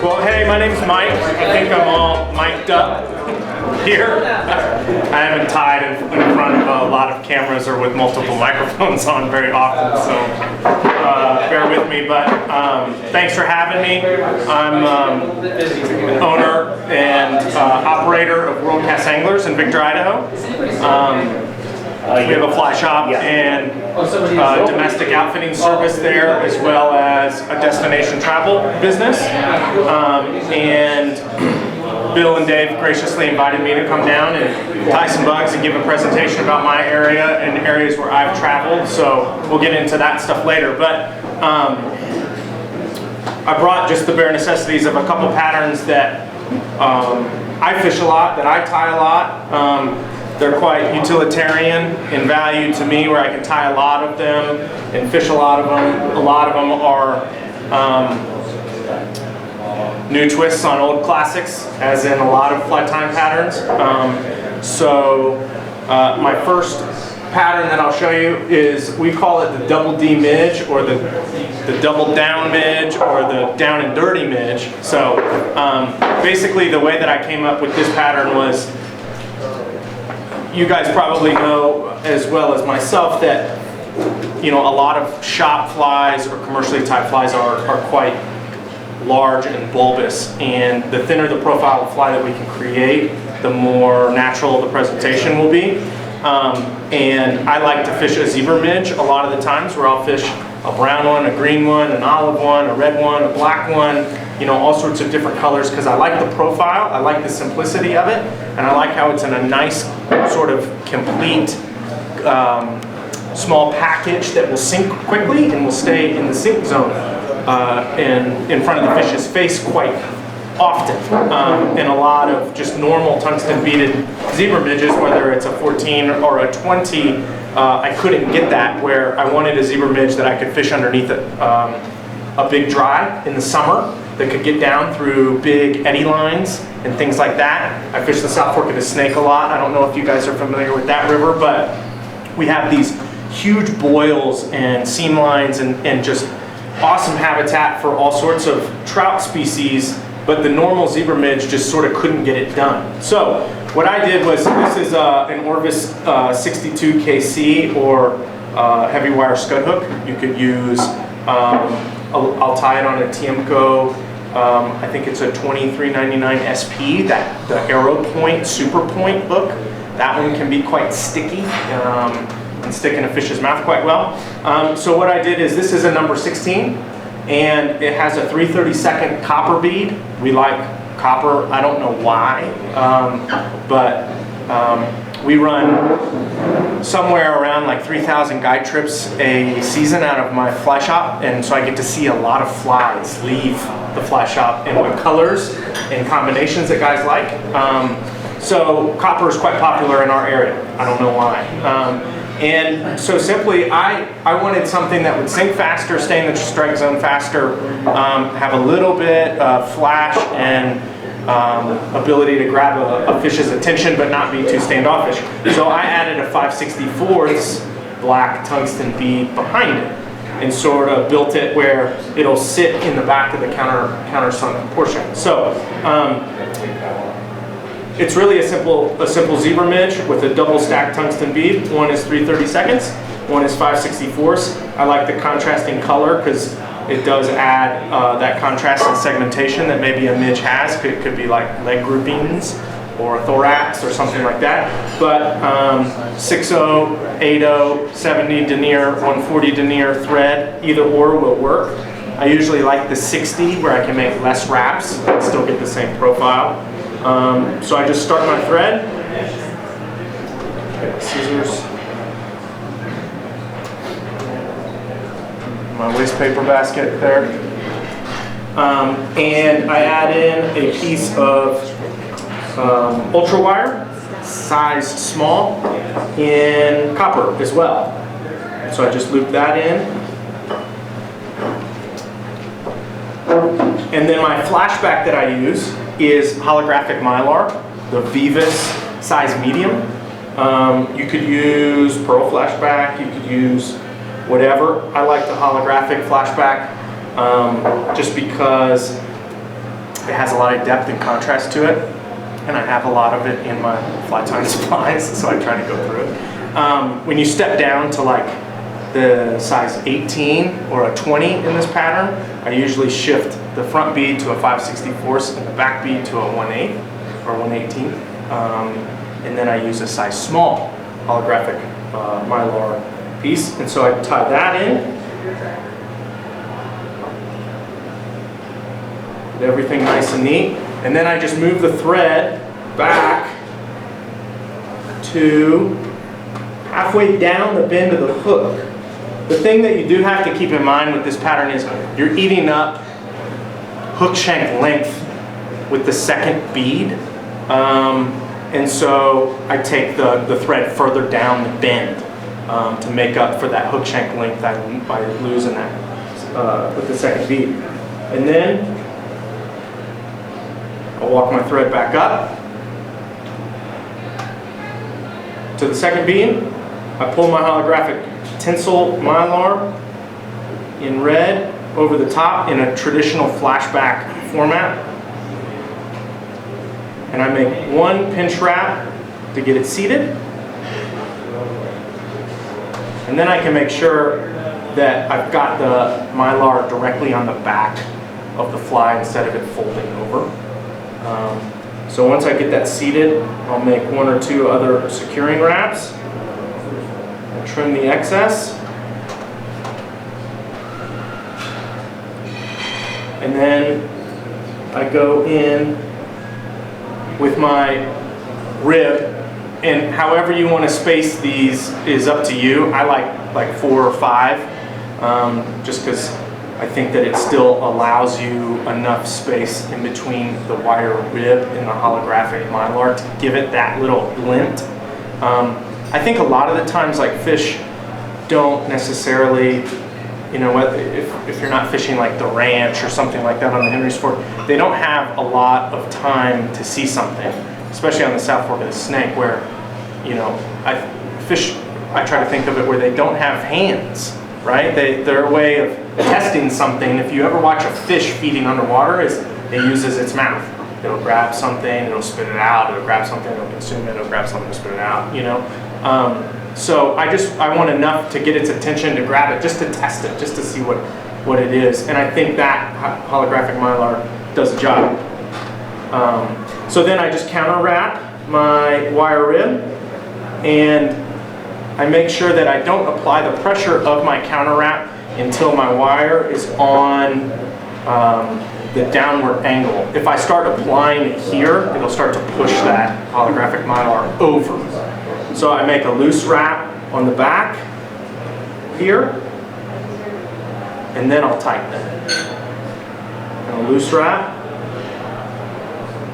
Well, hey, my name's Mike. I think I'm all mic'd up here. I haven't tied in front of a lot of cameras or with multiple microphones on very often, so bear with me. But thanks for having me. I'm owner and operator of World Cast Anglers in Victor, Idaho. We have a fly shop and domestic outfitting service there, as well as a destination travel business. And Bill and Dave graciously invited me to come down and tie some bugs and give a presentation about my area and areas where I've traveled. So we'll get into that stuff later. But I brought just the bare necessities of a couple patterns that I fish a lot, that I tie a lot. They're quite utilitarian in value to me, where I can tie a lot of them and fish a lot of them. A lot of them are new twists on old classics, as in a lot of fly tying patterns. My first pattern that I'll show you is, we call it the double D midge, or the double down midge, or the down and dirty midge. So basically the way that I came up with this pattern was, you guys probably know as well as myself that, you know, a lot of shop flies or commercially tied flies are quite large and bulbous, and the thinner the profile of fly that we can create, the more natural the presentation will be. And I like to fish a zebra midge a lot of the times, where I'll fish a brown one, a green one, an olive one, a red one, a black one, you know, all sorts of different colors, because I like the profile, I like the simplicity of it, and I like how it's in a nice sort of complete small package that will sink quickly and will stay in the sink zone in front of the fish's face quite often. And a lot of just normal tungsten beaded zebra midges, whether it's a 14 or a 20, I couldn't get that, where I wanted a zebra midge that I could fish underneath a big dry in the summer, that could get down through big eddy lines and things like that. I fish the South Fork of the Snake a lot. I don't know if you guys are familiar with that river, but we have these huge boils and seam lines and just awesome habitat for all sorts of trout species, but the normal zebra midge just sort of couldn't get it done. So what I did was, this is an Orvis 62 KC or heavy wire scud hook. You could use, I'll tie it on a Tiemco, I think it's a 2399 SP, the Arrow Point Super Point hook. That one can be quite sticky and stick in a fish's mouth quite well. So what I did is, this is a number 16, and it has a 3/32 copper bead. We like copper, I don't know why, but we run somewhere around like 3,000 guide trips a season out of my fly shop, and so I get to see a lot of flies leave the fly shop in what colors and combinations that guys like. So copper is quite popular in our area. I don't know why. And so simply, I wanted something that would sink faster, stay in the strike zone faster, have a little bit of flash and ability to grab a fish's attention, but not be too standoffish. So I added a 5/64 black tungsten bead behind it, and sort of built it where it'll sit in the back of the countersunk portion. So it's really a simple zebra midge with a double stacked tungsten bead. One is 3/32, one is 5/64. I like the contrasting color because it does add that contrast and segmentation that maybe a midge has. It could be like leg groupings or a thorax or something like that. But 6/0, 8/0, 70 denier, 140 denier thread, either or will work. I usually like the 60, where I can make less wraps and still get the same profile. So I just start my thread, get scissors, my waste paper basket there, and I add in a piece of ultra wire, size small, in copper as well. So I just loop that in. And then my flashback that I use is holographic mylar, the Vivus size medium. You could use pearl flashback, you could use whatever. I like the holographic flashback just because it has a lot of depth and contrast to it, and I have a lot of it in my fly tying supplies, so I try to go through it. When you step down to like the size 18 or a 20 in this pattern, I usually shift the front bead to a 5/64 and the back bead to a 1/8 or 1/18. And then I use a size small holographic mylar piece. And so I tie that in. Get everything nice and neat. And then I just move the thread back to halfway down the bend of the hook. The thing that you do have to keep in mind with this pattern is you're eating up hook shank length with the second bead. And so I take the thread further down the bend to make up for that hook shank length by losing that with the second bead. And then I'll walk my thread back up to the second bead. I pull my holographic tinsel mylar in red over the top in a traditional flashback format. And I make one pinch wrap to get it seated. And then I can make sure that I've got the mylar directly on the back of the fly instead of it folding over. So once I get that seated, I'll make one or two other securing wraps and trim the excess. And then I go in with my rib, and however you want to space these is up to you. I like 4 or 5, just because I think that it still allows you enough space in between the wire rib and the holographic mylar to give it that little glint. I think a lot of the times, like, fish don't necessarily, you know what, if you're not fishing like the ranch or something like that on the Henry's Fork, they don't have a lot of time to see something, especially on the South Fork of the Snake, where, you know, I try to think of it where they don't have hands, right? Their way of testing something, if you ever watch a fish feeding underwater, is it uses its mouth. It'll grab something, it'll spit it out, it'll grab something, it'll consume it, it'll grab something, it'll spit it out, you know? So I want enough to get its attention to grab it, just to test it, just to see what it is. And I think that holographic mylar does the job. So then I just counter wrap my wire rib, and I make sure that I don't apply the pressure of my counter wrap until my wire is on the downward angle. If I start applying it here, it'll start to push that holographic mylar over. So I make a loose wrap on the back here, and then I'll tighten it. And a loose wrap,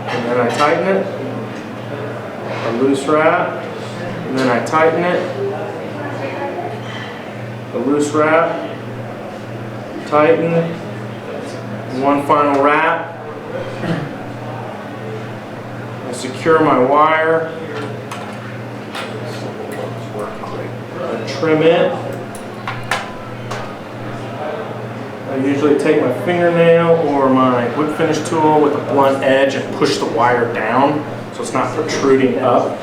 and then I tighten it. A loose wrap, and then I tighten it. A loose wrap, tighten, one final wrap. I secure my wire. Trim it. I usually take my fingernail or my whip finish tool with a blunt edge and push the wire down so it's not protruding up.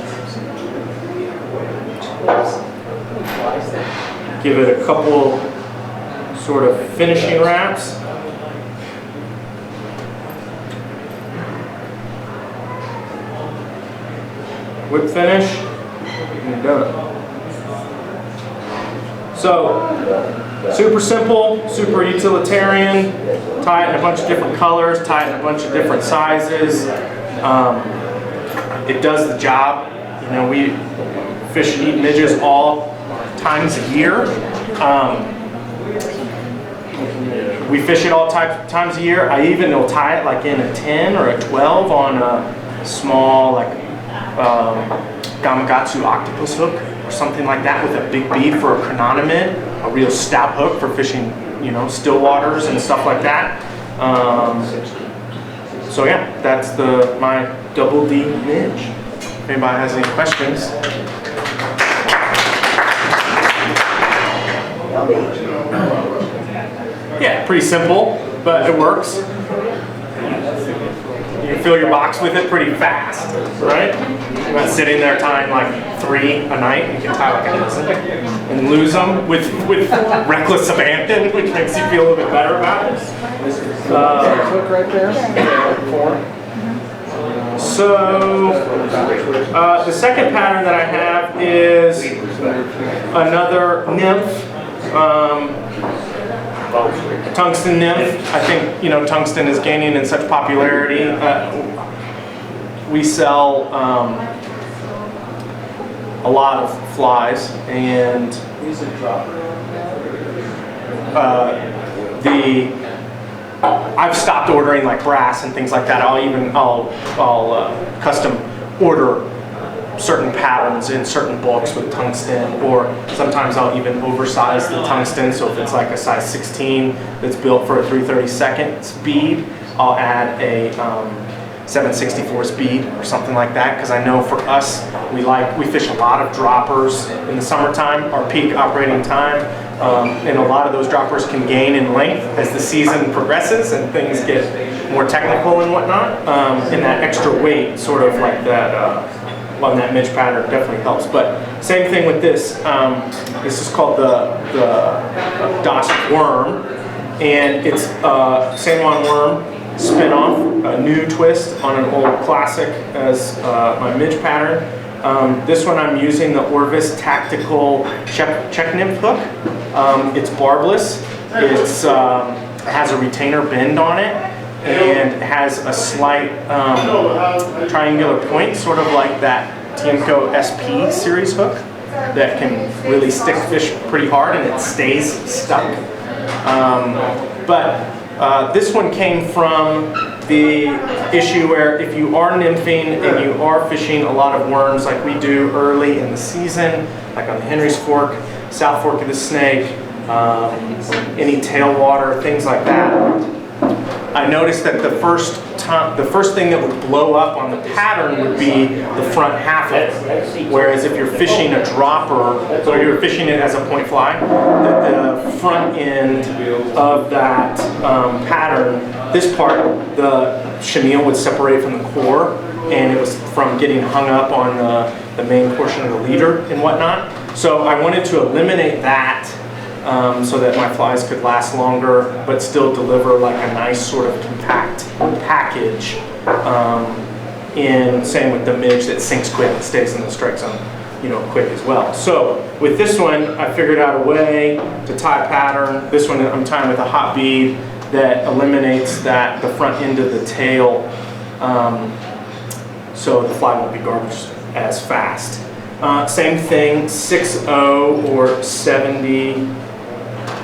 Give it a couple sort of finishing wraps. Whip finish, and you're done. So, super simple, super utilitarian, tie it in a bunch of different colors, tie it in a bunch of different sizes. It does the job. You know, we fish and eat midges all times a year. We fish it all times a year. I even will tie it like in a 10 or a 12 on a small, like, Gamakatsu octopus hook or something like that with a big bead for a chronometer, a real stout hook for fishing, you know, still waters and stuff like that. So yeah, that's my double D Midge. If anybody has any questions. Yeah, pretty simple, but it works. you fill your box with it pretty fast, right? You're not sitting there tying like 3 a night. You can tie like a dozen and lose them with reckless abandon, which makes you feel a little bit better about it. Hook right there. 4. So the second pattern that I have is another nymph. Tungsten nymph. I think, you know, tungsten is gaining in such popularity. We sell a lot of flies, and I've stopped ordering like brass and things like that. I'll custom order certain patterns in certain bulks with tungsten, or sometimes I'll even oversize the tungsten. So if it's like a size 16 that's built for a 3/32 bead, I'll add a 7/64 bead or something like that, because I know for us, we fish a lot of droppers in the summertime, our peak operating time, and a lot of those droppers can gain in length as the season progresses and things get more technical and whatnot, and that extra weight, sort of like that, on that Midge pattern definitely helps. But same thing with this. This is called the DOS worm, and it's San Juan worm spin-off, a new twist on an old classic as my Midge pattern. This one I'm using the Orvis Tactical Check Nymph hook. It's barbless. It has a retainer bend on it, and it has a slight triangular point, sort of like that Tiemco SP series hook that can really stick fish pretty hard and it stays stuck. This one came from the issue where if you are nymphing and you are fishing a lot of worms like we do early in the season, like on the Henry's Fork, South Fork of the Snake, any tailwater, things like that, I noticed that the first thing that would blow up on the pattern would be the front half of it. Whereas if you're fishing a dropper, or you're fishing it as a point fly, that the front end of that pattern, this part, the chenille would separate from the core, and it was from getting hung up on the main portion of the leader and whatnot. So I wanted to eliminate that, so that my flies could last longer, but still deliver like a nice sort of compact package. Same with the Midge that sinks quick and stays in the strike zone, you know, quick as well. So with this one, I figured out a way to tie pattern. This one I'm tying with a hot bead that eliminates the front end of the tail, so the fly won't be garbaged as fast. Same thing, 6/0 or 70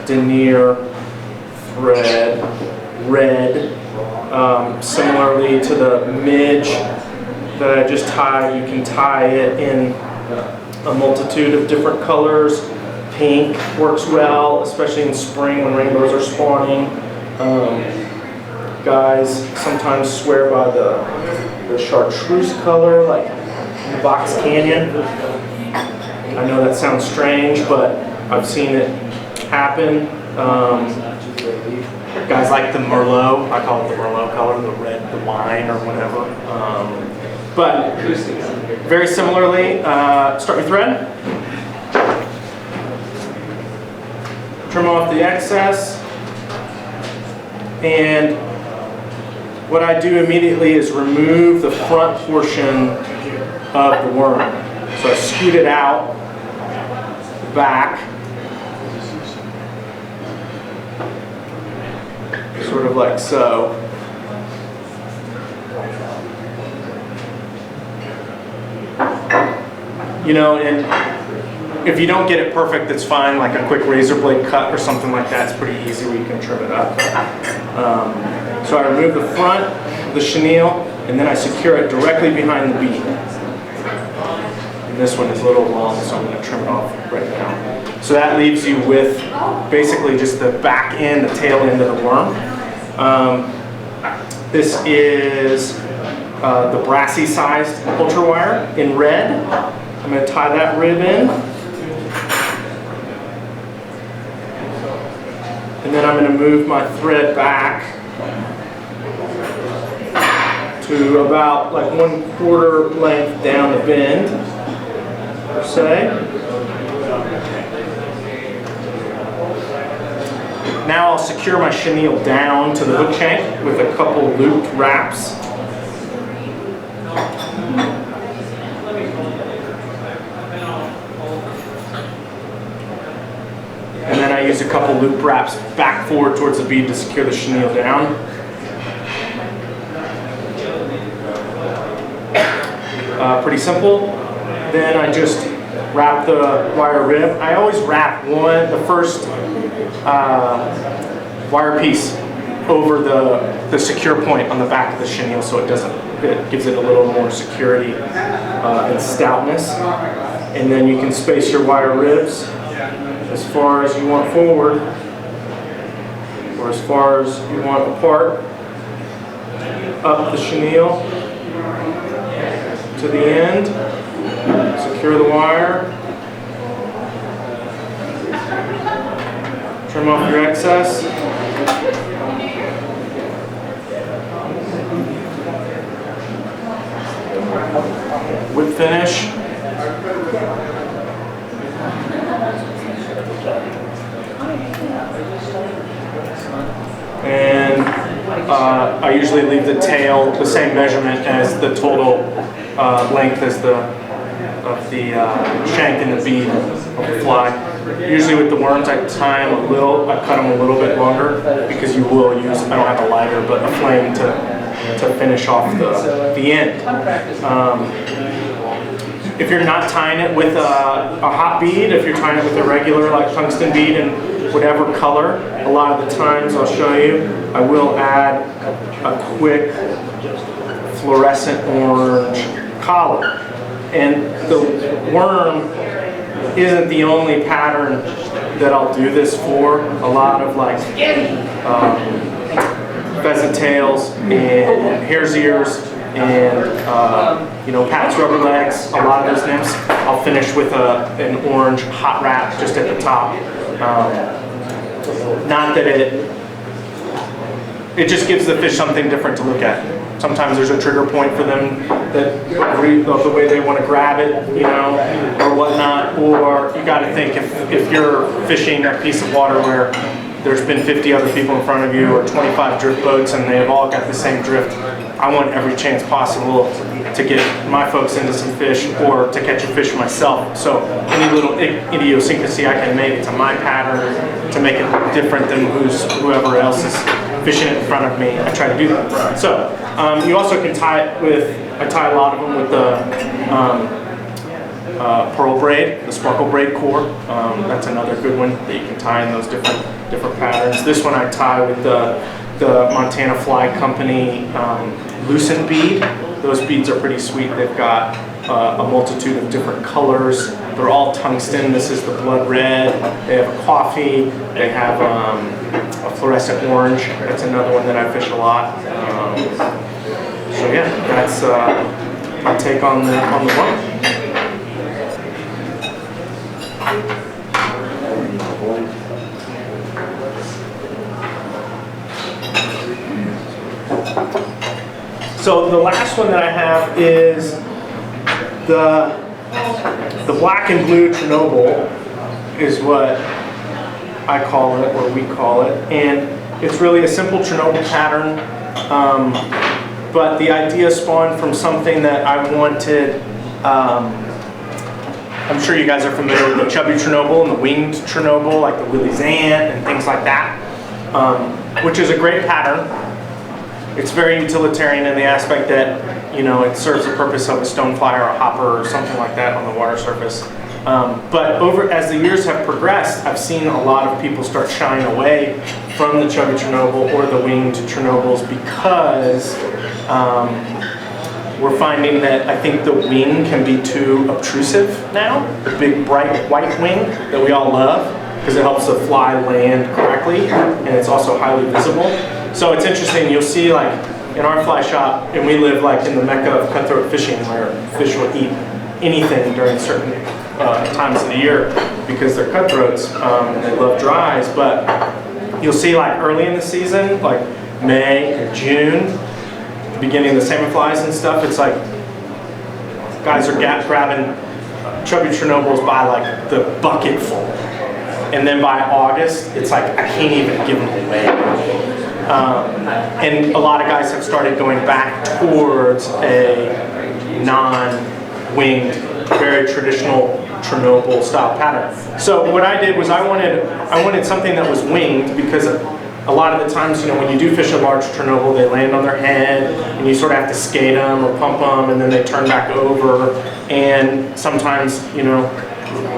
denier thread, red. Similarly to the Midge that I just tied, you can tie it in a multitude of different colors. Pink works well, especially in spring when rainbows are spawning. Guys sometimes swear by the chartreuse color, like the Box Canyon. I know that sounds strange, but I've seen it happen. Guys like the Merlot, I call it the Merlot color, the red, the wine or whatever. But very similarly, start your thread. Trim off the excess. And what I do immediately is remove the front portion of the worm. So I scoot it out, back, sort of like so. You know, and if you don't get it perfect, that's fine. Like a quick razor blade cut or something like that, it's pretty easy where you can trim it up. So I remove the front of the chenille, and then I secure it directly behind the bead. And this one is a little long, so I'm going to trim it off right now. So that leaves you with basically just the back end, the tail end of the worm. This is the brassy sized ultra wire in red. I'm going to tie that rib in. And then I'm going to move my thread back to about like 1/4 length down the bend, per se. Now I'll secure my chenille down to the hook shank with a couple looped wraps. And then I use a couple loop wraps back forward towards the bead to secure the chenille down. Pretty simple. Then I just wrap the wire rib. I always wrap the first wire piece over the secure point on the back of the chenille, so it gives it a little more security and stoutness. And then you can space your wire ribs as far as you want forward, or as far as you want apart, up the chenille to the end, secure the wire, trim off your excess, whip finish, and I usually leave the tail the same measurement as the total length as of the shank and the bead of the fly. Usually with the worms, I tie them I cut them a little bit longer because you will use, I don't have a lighter, but a flame to finish off the end. If you're not tying it with a hot bead, if you're tying it with a regular like tungsten bead in whatever color, a lot of the times I'll show you, I will add a quick fluorescent orange collar. And the worm isn't the only pattern that I'll do this for. A lot of like pheasant tails and hare's ears and Pat's rubber legs, a lot of those nymphs, I'll finish with an orange hot wrap just at the top. Not that it just gives the fish something different to look at. Sometimes there's a trigger point for them that of the way they want to grab it, or whatnot. Or you got to think if you're fishing a piece of water where there's been 50 other people in front of you, or 25 drift boats, and they've all got the same drift. I want every chance possible to get my folks into some fish, or to catch a fish myself. So any little idiosyncrasy I can make to my pattern to make it different than whoever else is fishing it in front of me, I try to do that. So you also can tie it with, I tie a lot of them with the pearl braid, the sparkle braid core. That's another good one that you can tie in those different patterns. This one I tie with the Montana Fly Company lucent bead. Those beads are pretty sweet. They've got a multitude of different colors. They're all tungsten. This is the blood red. They have a coffee. They have a fluorescent orange. That's another one that I fish a lot. So yeah, that's my take on the worm. So the last one that I have is the black and blue Chernobyl is what I call it, or we call it, and it's really a simple Chernobyl pattern, but the idea spawned from something that I wanted. I'm sure you guys are familiar with the chubby Chernobyl and the winged Chernobyl, like the Willie's Ant and things like that, which is a great pattern. It's very utilitarian in the aspect that, it serves the purpose of a stonefly or a hopper or something like that on the water surface. But as the years have progressed, I've seen a lot of people start shying away from the chubby Chernobyl or the winged Chernobyls because we're finding that I think the wing can be too obtrusive now. The big bright white wing that we all love because it helps the fly land correctly and it's also highly visible. So it's interesting, you'll see like in our fly shop, and we live like in the mecca of cutthroat fishing where fish will eat anything during certain times of the year because they're cutthroats and they love dries, but you'll see like early in the season, like May or June, the beginning of the salmon flies and stuff, it's like guys are grabbing chubby Chernobyls by like the bucket full. And then by August, it's like, I can't even give them away. And a lot of guys have started going back towards a non-winged, very traditional Chernobyl style pattern. So what I did was I wanted something that was winged, because a lot of the times, you know, when you do fish a large Chernobyl, they land on their head and you sort of have to skate them or pump them, and then they turn back over. And sometimes, you know,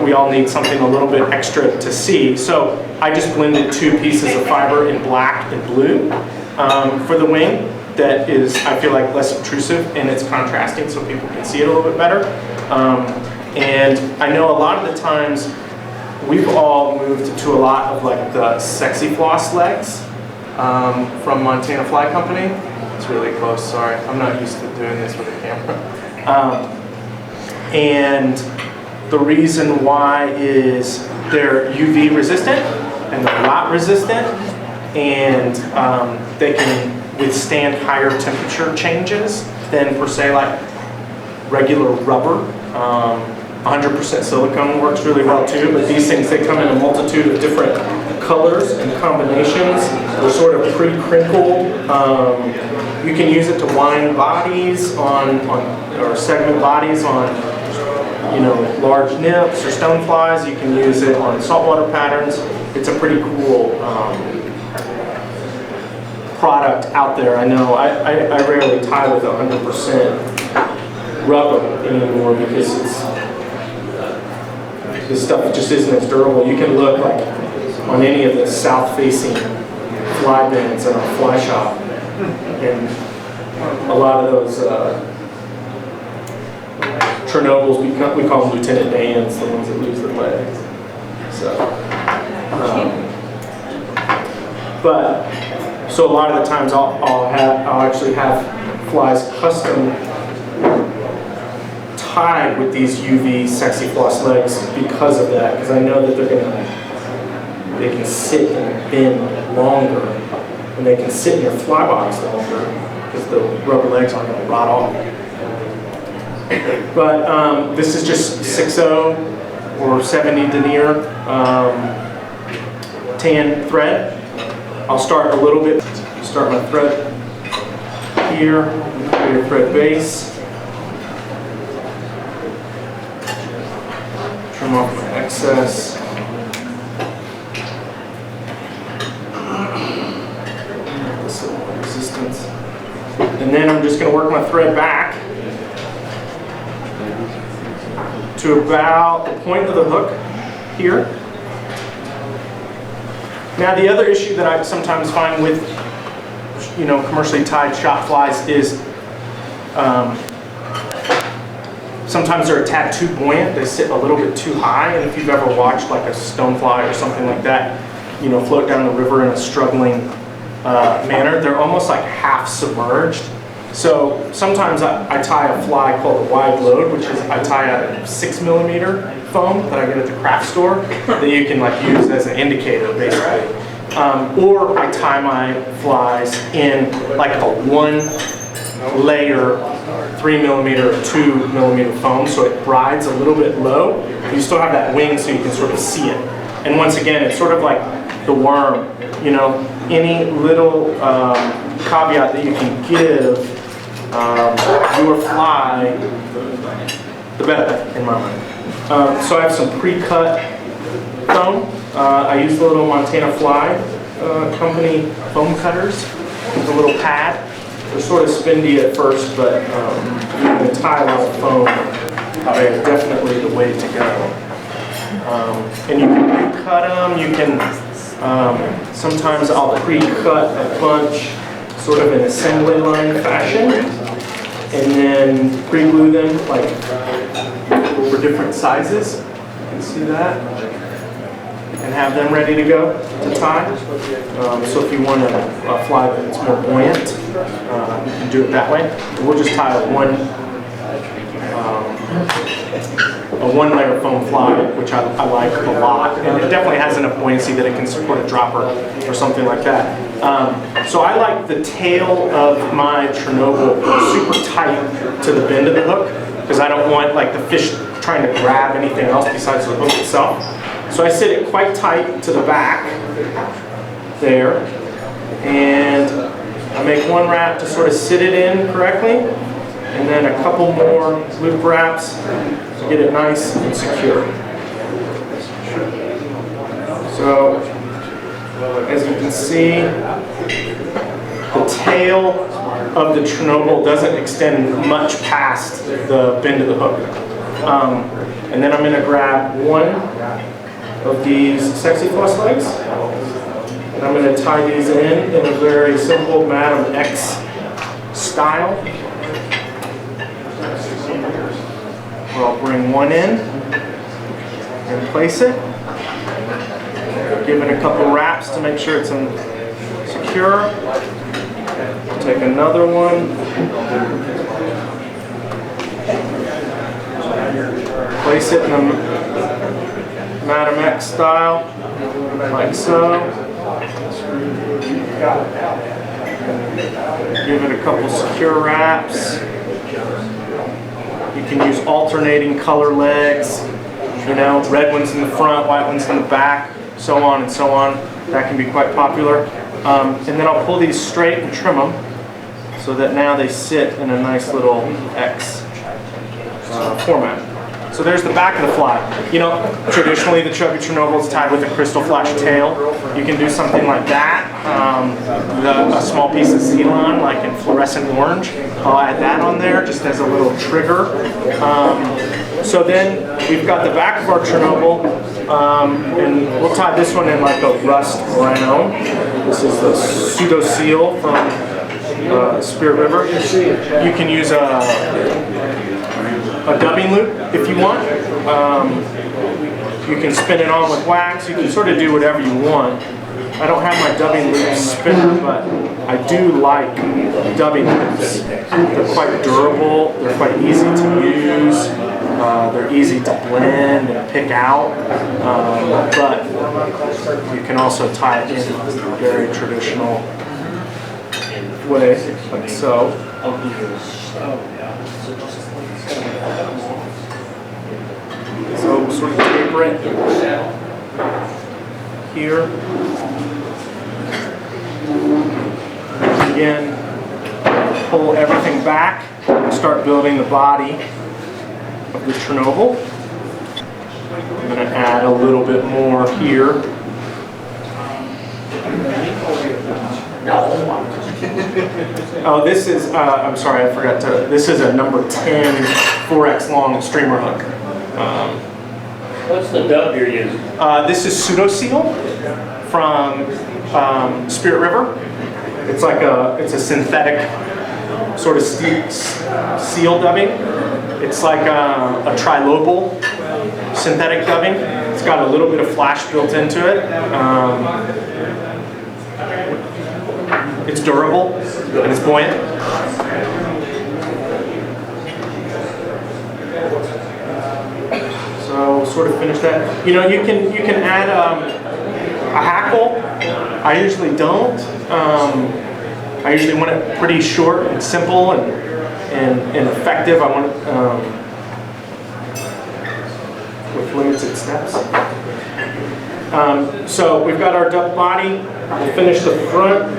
we all need something a little bit extra to see. So I just blended 2 pieces of fiber in black and blue for the wing. That is, I feel like, less obtrusive, and it's contrasting so people can see it a little bit better. And I know a lot of the times we've all moved to a lot of like the sexy floss legs from Montana Fly Company. It's really close, sorry. I'm not used to doing this with a camera. And the reason why is they're UV resistant and they're rot resistant, and they can withstand higher temperature changes than per se like regular rubber. 100% silicone works really well too, but these things, they come in a multitude of different colors and combinations. They're sort of pre-crinkled. You can use it to wind bodies or segment bodies on, you know, large nips or stoneflies. You can use it on saltwater patterns. It's a pretty cool product out there. I know I rarely tie with 100% rubber anymore, because this stuff just isn't as durable. You can look like on any of the south-facing fly bins in our fly shop, and a lot of those Chernobyls, we call them Lieutenant Dans, the ones that lose their legs. So, so a lot of the times I'll actually have flies custom tied with these UV sexy floss legs because of that, because I know that they can sit and bend longer, and they can sit in your fly box longer because the rubber legs aren't going to rot off. But this is just 6/0 or 70 denier tan thread. I'll start a little bit. Start my thread here, create a thread base. Trim off my excess. This little resistance. And then I'm just going to work my thread back to about the point of the hook here. Now the other issue that I sometimes find with, you know, commercially tied shot flies is sometimes they're a tad too buoyant. They sit a little bit too high, and if you've ever watched like a stonefly or something like that, you know, float down the river in a struggling manner, they're almost like half submerged. So sometimes I tie a fly called a wide load, which is I tie a 6mm foam that I get at the craft store that you can like use as an indicator basically. Or I tie my flies in like a 1-layer 3mm or 2mm foam, so it rides a little bit low. You still have that wing so you can sort of see it. And once again, it's sort of like the worm, you know, any little caveat that you can give your fly, the better in my mind. So I have some pre-cut foam. I use the little Montana Fly Company foam cutters with a little pad. They're sort of spendy at first, but you can tie a lot of foam. They're definitely the way to go. And you can pre-cut them. You can, sometimes I'll pre-cut a bunch sort of in assembly line fashion, and then pre-glue them like for different sizes. You can see that. And have them ready to go to tie. So if you want a fly that's more buoyant, you can do it that way. We'll just tie one a one-layer foam fly, which I like a lot. And it definitely has enough buoyancy that it can support a dropper or something like that. So I like the tail of my Chernobyl super tight to the bend of the hook, because I don't want like the fish trying to grab anything else besides the hook itself. So I sit it quite tight to the back there, and I make one wrap to sort of sit it in correctly, and then a couple more loop wraps to get it nice and secure. So as you can see, the tail of the Chernobyl doesn't extend much past the bend of the hook. And then I'm going to grab one of these sexy floss legs, and I'm going to tie these in a very simple Madam X style, where I'll bring one in and place it, give it a couple wraps to make sure it's secure. Take another one, place it in the Madam X style, like so. Give it a couple secure wraps. You can use alternating color legs, you know, red ones in the front, white ones in the back, so on and so on. That can be quite popular. And then I'll pull these straight and trim them so that now they sit in a nice little X format. So there's the back of the fly. You know, traditionally the chubby Chernobyl is tied with a crystal flash tail. You can do something like that. A small piece of Ceylon, like in fluorescent orange. I'll add that on there just as a little trigger. So then we've got the back of our Chernobyl, and we'll tie this one in like a rust brown. This is the pseudo seal from Spirit River. You can use a dubbing loop if you want. You can spin it on with wax. You can sort of do whatever you want. I don't have my dubbing loop spinner, but I do like dubbing loops. They're quite durable. They're quite easy to use. They're easy to blend and pick out. But you can also tie it in a very traditional way, like so. So we'll sort of taper it here. Again, pull everything back and start building the body of the Chernobyl. I'm going to add a little bit more here. Oh, this is, I'm sorry, I forgot to, this is a number 10 4X long streamer hook. What's the dub you're using? This is pseudo seal from Spirit River. It's like it's a synthetic sort of seal dubbing. It's like a trilobal synthetic dubbing. It's got a little bit of flash built into it. It's durable and it's buoyant. So sort of finish that. You know, you can add a hackle. I usually don't. I usually want it pretty short and simple and effective. I want it with limited steps. So we've got our duck body. We'll finish the front,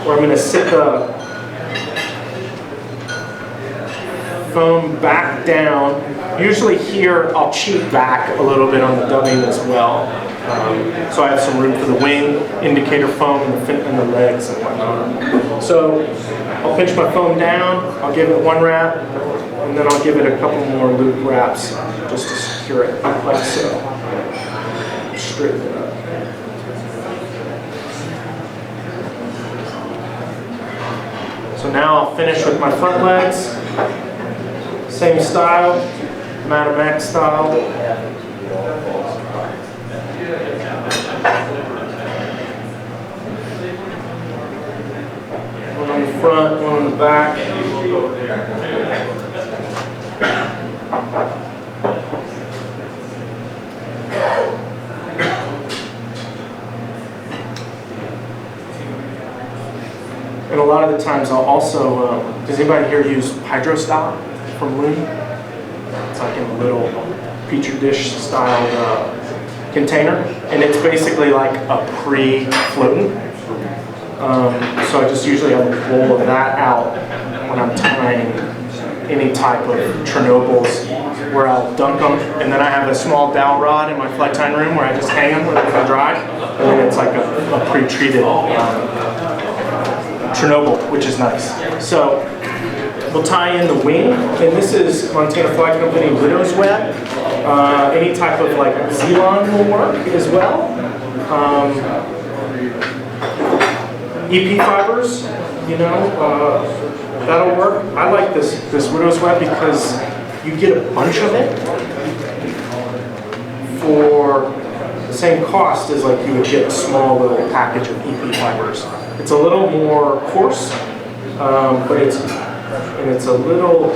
where I'm going to sit the foam back down. Usually here I'll cheat back a little bit on the dubbing as well. So I have some room for the wing, indicator foam, and the legs and whatnot. So I'll pinch my foam down, I'll give it one wrap, and then I'll give it a couple more loop wraps just to secure it, like so. Straighten it up. So now I'll finish with my front legs. Same style, Madam X style. One on the front, one on the back. And a lot of the times I'll also, does anybody here use hydrostyle from Loon? It's like in a little petri dish styled container, and it's basically like a pre-floatant. So I just usually have a bowl of that out when I'm tying any type of Chernobyls, where I'll dunk them, and then I have a small dowel rod in my flight tying room where I just hang them when they're dry, and then it's like a pre-treated Chernobyl, which is nice. So we'll tie in the wing, and this is Montana Flight Company Widow's Web. Any type of like Xenon will work as well. EP fibers, you know, that'll work. I like this Widow's Web because you get a bunch of it for the same cost as like you would get a small little package of EP fibers. It's a little more coarse, but it's a little,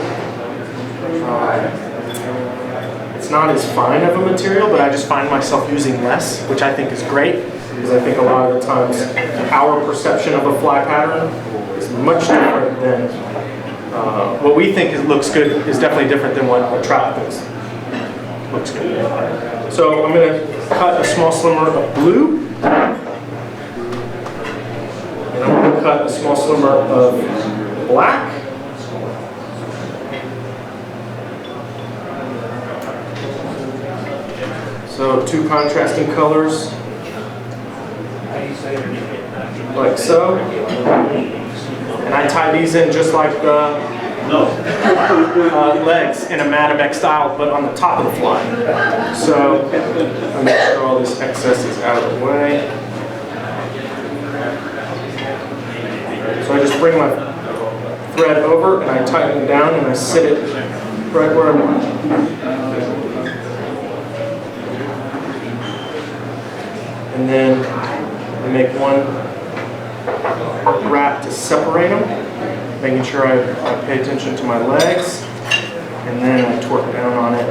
it's not as fine of a material, but I just find myself using less, which I think is great, because I think a lot of the times our perception of a fly pattern is much different than what we think looks good is definitely different than what a trout thinks looks good. So I'm going to cut a small sliver of blue, and I'm going to cut a small sliver of black. So two contrasting colors, like so. And I tie these in just like legs in a Matabec style, but on the top of the fly. So I'll make sure all this excess is out of the way. So I just bring my thread over and I tighten it down and I sit it right where I want. And then I make one wrap to separate them, making sure I pay attention to my legs, and then I torque down on it.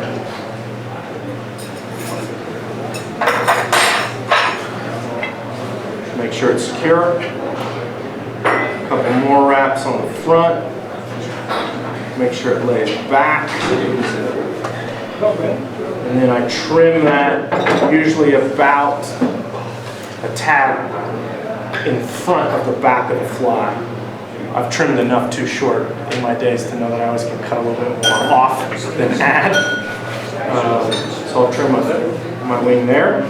Make sure it's secure. A couple more wraps on the front. Make sure it lays back. And then I trim that usually about a tad in front of the back of the fly. I've trimmed enough too short in my days to know that I always can cut a little bit more off than add. So I'll trim my wing there.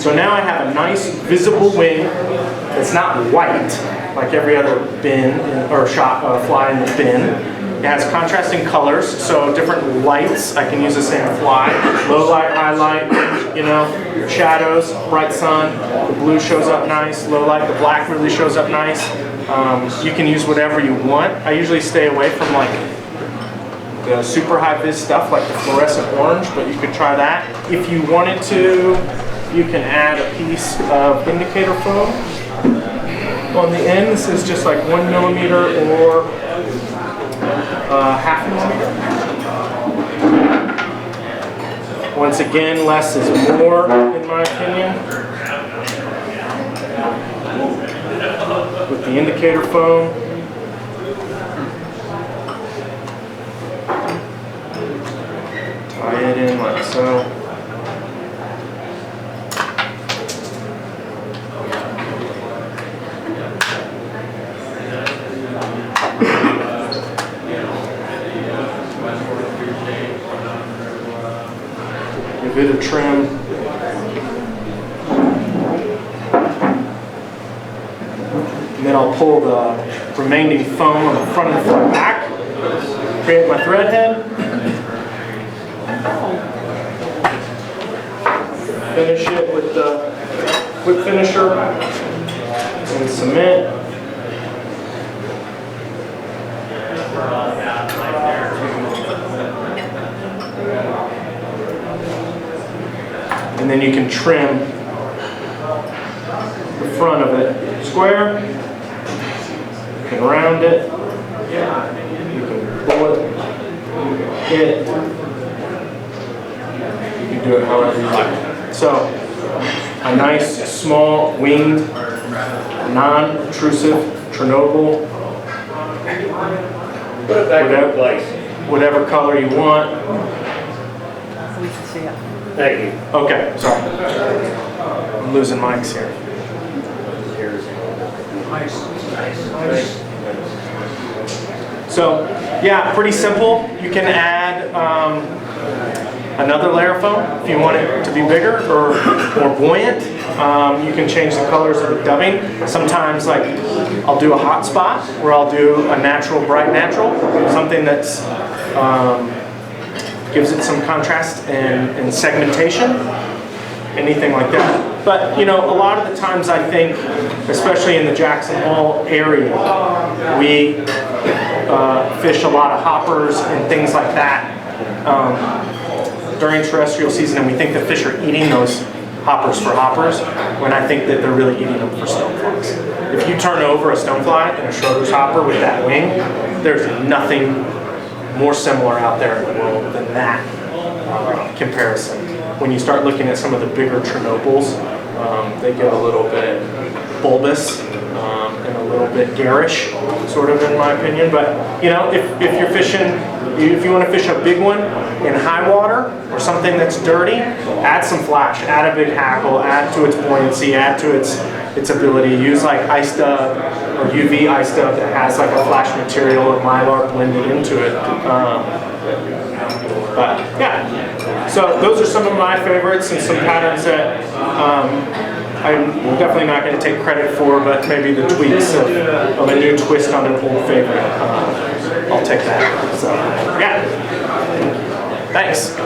So now I have a nice visible wing that's not white like every other bin or fly in the bin. It has contrasting colors, so different lights. I can use the same fly. Low light, high light, you know, shadows, bright sun. The blue shows up nice. Low light, the black really shows up nice. You can use whatever you want. I usually stay away from like the super high vis stuff like the fluorescent orange, but you could try that. If you wanted to, you can add a piece of indicator foam on the end. This is just like 1 millimeter or half millimeter. Once again, less is more, in my opinion. With the indicator foam. Tie it in like so. Give it a trim. And then I'll pull the remaining foam on the front of the fly back, create my thread head, finish it with the whip finisher and cement. And then you can trim the front of it square. You can round it. You can pull it. Hit. You can do it however you like. So, a nice, small, winged, non-obtrusive Chernobyl, Put it back in place. whatever color you want. So we can see it. Thank you. Okay, sorry. I'm losing mics here. So, yeah, pretty simple. You can add another layer of foam if you want it to be bigger or more buoyant. You can change the colors of the dubbing. Sometimes, like, I'll do a hot spot where I'll do a natural, bright natural, something that's gives it some contrast and segmentation, anything like that. But, you know, a lot of the times I think, especially in the Jackson Hole area, we fish a lot of hoppers and things like that during terrestrial season, and we think that fish are eating those hoppers for hoppers, when I think that they're really eating them for stoneflies. If you turn over a stonefly and a Schroeder's hopper with that wing, there's nothing more similar out there in the world than that comparison. When you start looking at some of the bigger Chernobyls, they get a little bit bulbous and a little bit garish, sort of, in my opinion. But, you know, if you're fishing, if you want to fish a big one in high water or something that's dirty, add some flash, add a big hackle, add to its buoyancy, add to its ability. Use like ice dub or UV ice dub that has like a flash material or mylar blended into it. But yeah, so those are some of my favorites and some patterns that I'm definitely not going to take credit for, but maybe the tweaks of a new twist on an old favorite. I'll take that. So yeah, thanks.